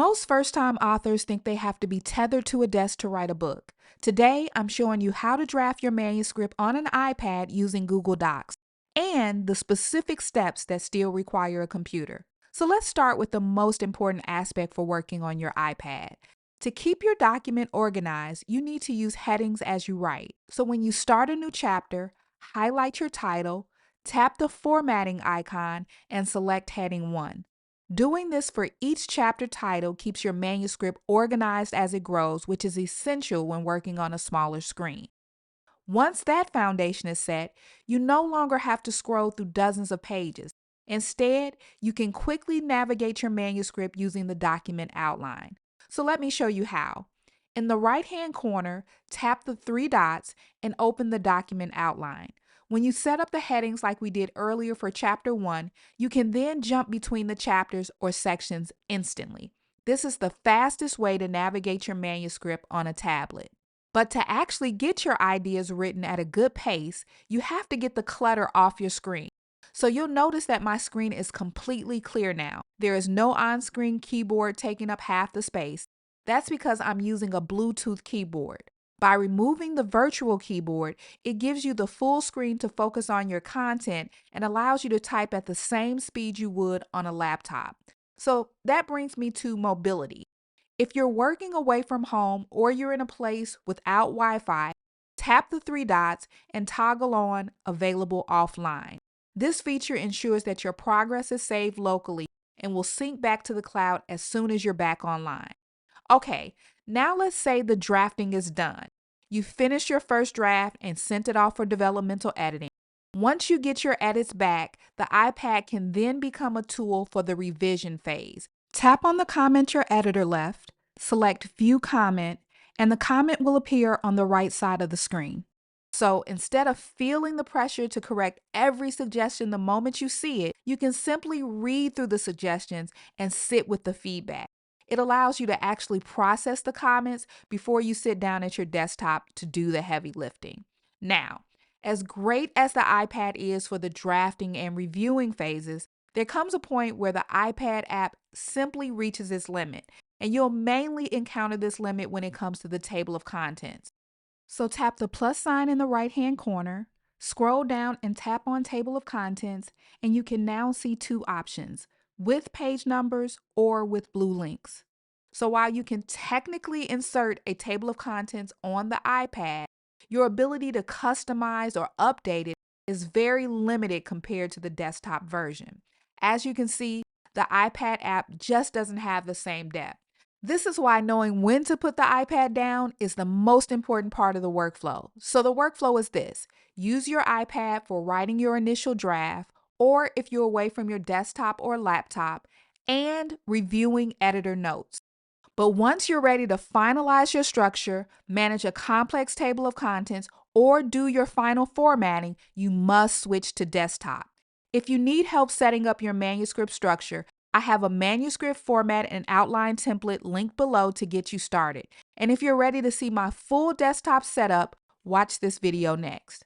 Most first-time authors think they have to be tethered to a desk to write a book. Today, I'm showing you how to draft your manuscript on an iPad using Google Docs and the specific steps that still require a computer. So let's start with the most important aspect for working on your iPad. To keep your document organized, you need to use headings as you write. So when you start a new chapter, highlight your title, tap the formatting icon, and select heading 1. Doing this for each chapter title keeps your manuscript organized as it grows, which is essential when working on a smaller screen. Once that foundation is set, you no longer have to scroll through dozens of pages. Instead, you can quickly navigate your manuscript using the document outline. So let me show you how. In the right-hand corner, tap the 3 dots and open the document outline. When you set up the headings like we did earlier for Chapter 1, you can then jump between the chapters or sections instantly. This is the fastest way to navigate your manuscript on a tablet. But to actually get your ideas written at a good pace, you have to get the clutter off your screen. So you'll notice that my screen is completely clear now. There is no on-screen keyboard taking up half the space. That's because I'm using a Bluetooth keyboard. By removing the virtual keyboard, it gives you the full screen to focus on your content and allows you to type at the same speed you would on a laptop. So that brings me to mobility. If you're working away from home or you're in a place without Wi-Fi, tap the 3 dots and toggle on Available Offline. This feature ensures that your progress is saved locally and will sync back to the cloud as soon as you're back online. Okay, now let's say the drafting is done. You finished your first draft and sent it off for developmental editing. Once you get your edits back, the iPad can then become a tool for the revision phase. Tap on the comment your editor left, select View Comment, and the comment will appear on the right side of the screen. So instead of feeling the pressure to correct every suggestion the moment you see it, you can simply read through the suggestions and sit with the feedback. It allows you to actually process the comments before you sit down at your desktop to do the heavy lifting. Now, as great as the iPad is for the drafting and reviewing phases, there comes a point where the iPad app simply reaches its limit, and you'll mainly encounter this limit when it comes to the table of contents. So tap the plus sign in the right-hand corner, scroll down and tap on Table of Contents, and you can now see 2 options, with page numbers or with blue links. So while you can technically insert a table of contents on the iPad, your ability to customize or update it is very limited compared to the desktop version. As you can see, the iPad app just doesn't have the same depth. This is why knowing when to put the iPad down is the most important part of the workflow. So the workflow is this: use your iPad for writing your initial draft, or if you're away from your desktop or laptop, and reviewing editor notes. But once you're ready to finalize your structure, manage a complex table of contents, or do your final formatting, you must switch to desktop. If you need help setting up your manuscript structure, I have a manuscript format and outline template linked below to get you started. And if you're ready to see my full desktop setup, watch this video next.